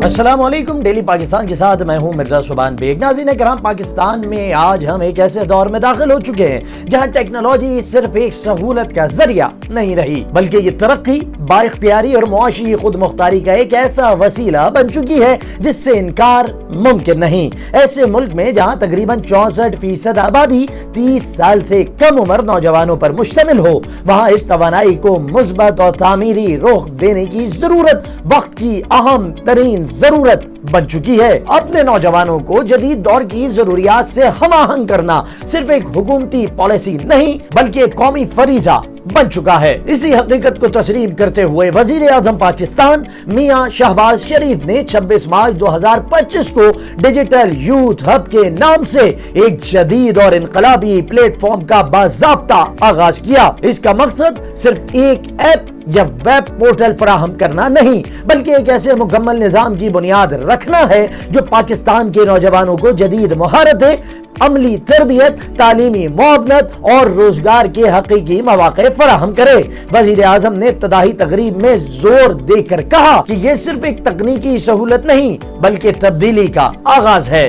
السلام علیکم، ڈیلی پاکستان کے ساتھ میں ہوں مرزا شبان بیگ۔ ناظرین کرام، پاکستان میں آج ہم ایک ایسے دور میں داخل ہو چکے ہیں جہاں ٹیکنالوجی صرف ایک سہولت کا ذریعہ نہیں رہی، بلکہ یہ ترقی، با اختیاری اور معاشی خود مختاری کا ایک ایسا وسیلہ بن چکی ہے جس سے انکار ممکن نہیں۔ ایسے ملک میں جہاں تقریباً 64% آبادی 30 سال سے کم عمر نوجوانوں پر مشتمل ہو، وہاں اس توانائی کو مثبت اور تعمیری رخ دینے کی ضرورت وقت کی اہم ترین ضرورت بن چکی ہے۔ اپنے نوجوانوں کو جدید دور کی ضروریات سے ہم آہنگ کرنا صرف ایک حکومتی پالیسی نہیں بلکہ ایک قومی فریضہ بن چکا ہے۔ اسی حقیقت کو تسلیم کرتے ہوئے وزیر اعظم پاکستان میاں شہباز شریف نے 26 مارچ 2025 کو ڈیجیٹل یوتھ ہب کے نام سے ایک جدید اور انقلابی پلیٹ فارم کا باضابطہ آغاز کیا۔ اس کا مقصد صرف ایک ایپ یا ویب پورٹل فراہم کرنا نہیں بلکہ ایک ایسے مکمل نظام کی بنیاد رکھنا ہے جو پاکستان کے نوجوانوں کو جدید مہارتیں، عملی تربیت، تعلیمی معاونت اور روزگار کے حقیقی مواقع فراہم کرے۔ وزیر اعظم نے ابتدائی تقریب میں زور دے کر کہا کہ یہ صرف ایک تکنیکی سہولت نہیں بلکہ تبدیلی کا آغاز ہے۔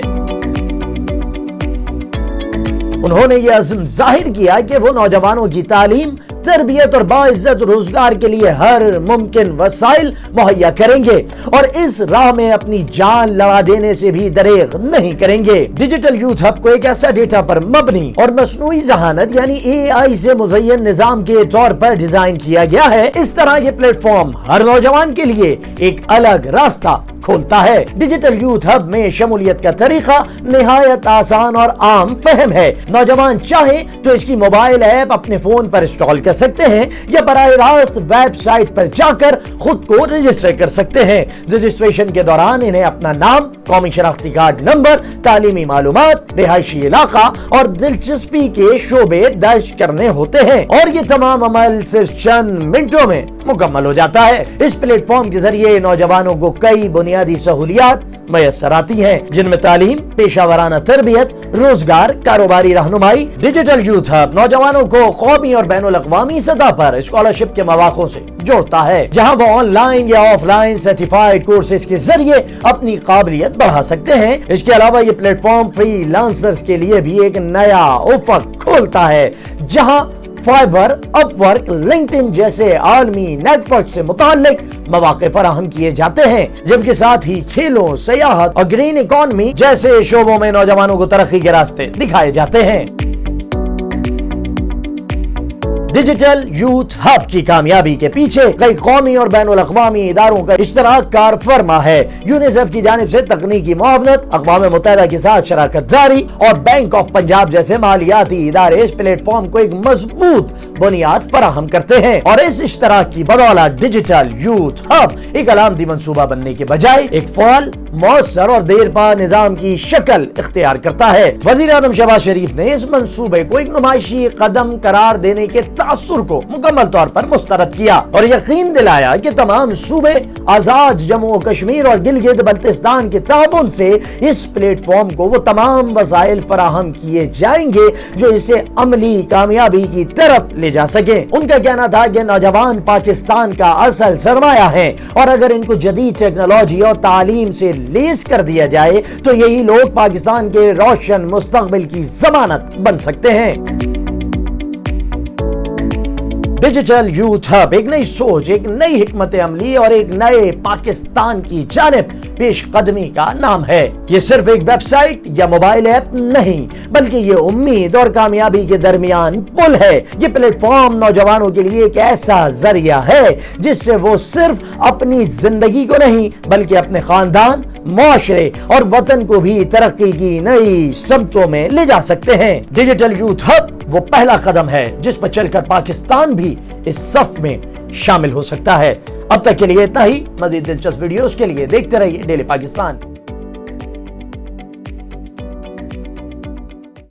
انہوں نے یہ عزم ظاہر کیا کہ وہ نوجوانوں کی تعلیم، تربیت اور باعزت روزگار کے لیے ہر ممکن وسائل مہیا کریں گے اور اس راہ میں اپنی جان لڑا دینے سے بھی دریغ نہیں کریں گے۔ ڈیجیٹل یوتھ ہب کو ایک ایسا ڈیٹا پر مبنی اور مصنوعی ذہانت یعنی AI سے مزین نظام کے طور پر ڈیزائن کیا گیا ہے۔ اس طرح یہ پلیٹ فارم ہر نوجوان کے لیے ایک الگ راستہ کھولتا ہے۔ ڈیجیٹل یوتھ ہب میں شمولیت کا طریقہ نہایت آسان اور عام فہم ہے۔ نوجوان چاہے تو اس کی موبائل ایپ اپنے فون پر انسٹال کر سکتے ہیں یا براہ راست ویب سائٹ پر جا کر خود کو رجسٹر کر سکتے ہیں۔ رجسٹریشن کے دوران انہیں اپنا نام، قومی شناختی کارڈ نمبر، تعلیمی معلومات، رہائشی علاقہ اور دلچسپی کے شعبے درج کرنے ہوتے ہیں اور یہ تمام عمل صرف چند منٹوں میں مکمل ہو جاتا ہے۔ اس پلیٹ فارم کے ذریعے نوجوانوں کو کئی بنیادی سہولیات میسر آتی ہیں جن میں تعلیم، پیشہ ورانہ تربیت، روزگار، کاروباری رہنمائی۔ ڈیجیٹل یوتھ ہب نوجوانوں کو قومی اور بین الاقوامی سطح پر اسکالرشپ کے مواقع سے جوڑتا ہے جہاں وہ آن لائن یا آف لائن سرٹیفائڈ کورسز کے ذریعے اپنی قابلیت بڑھا سکتے ہیں۔ اس کے علاوہ یہ پلیٹ فارم فری لانسرز کے لیے بھی ایک نیا افق کھولتا ہے جہاں فائبر، اپ ورک، لنکڈ جیسے عالمی نیٹ ورک سے متعلق مواقع فراہم کیے جاتے ہیں، جبکہ ساتھ ہی کھیلوں، سیاحت اور گرین اکانومی جیسے شعبوں میں نوجوانوں کو ترقی کے راستے دکھائے جاتے ہیں۔ ڈیجیٹل یوتھ ہب کی کامیابی کے پیچھے کئی قومی اور بین الاقوامی اداروں کا اشتراک کار فرما ہے۔ یونیسیف کی جانب سے تکنیکی معاونت، اقوام متحدہ کے ساتھ شراکت داری اور بینک آف پنجاب جیسے مالیاتی ادارے اس پلیٹ فارم کو ایک مضبوط بنیاد فراہم کرتے ہیں اور اس اشتراک کی بدولت ڈیجیٹل یوتھ ہب ایک علامتی منصوبہ بننے کے بجائے ایک فعال، مؤثر اور دیرپا نظام کی شکل اختیار کرتا ہے۔ وزیر اعظم شہباز شریف نے اس منصوبے کو ایک نمائشی قدم قرار دینے کے تاثر کو مکمل طور پر مسترد کیا اور یقین دلایا کہ تمام صوبے، آزاد جموں و کشمیر اور گلگت بلتستان کے تعاون سے اس پلیٹ فارم کو وہ تمام وسائل فراہم کیے جائیں گے جو اسے عملی کامیابی کی طرف لے جا سکیں۔ ان کا کہنا تھا کہ نوجوان پاکستان کا اصل سرمایہ ہے اور اگر ان کو جدید ٹیکنالوجی اور تعلیم سے لیس کر دیا جائے تو یہی لوگ پاکستان کے روشن مستقبل کی ضمانت بن سکتے ہیں۔ ڈیجیٹل یوتھ ہب ایک نئی سوچ، ایک نئی حکمت عملی اور ایک نئے پاکستان کی جانب پیش قدمی کا نام ہے۔ یہ صرف ایک ویب سائٹ یا موبائل ایپ نہیں بلکہ یہ امید اور کامیابی کے درمیان پل ہے۔ یہ پلیٹ فارم نوجوانوں کے لیے ایک ایسا ذریعہ ہے جس سے وہ صرف اپنی زندگی کو نہیں بلکہ اپنے خاندان، معاشرے اور وطن کو بھی ترقی کی نئی سمتوں میں لے جا سکتے ہیں۔ ڈیجیٹل یوتھ ہب وہ پہلا قدم ہے جس پر چل کر پاکستان بھی اس صف میں شامل ہو سکتا ہے۔ اب تک کے لیے اتنا ہی۔ مزید دلچسپ ویڈیوز کے لیے دیکھتے رہیے ڈیلی پاکستان۔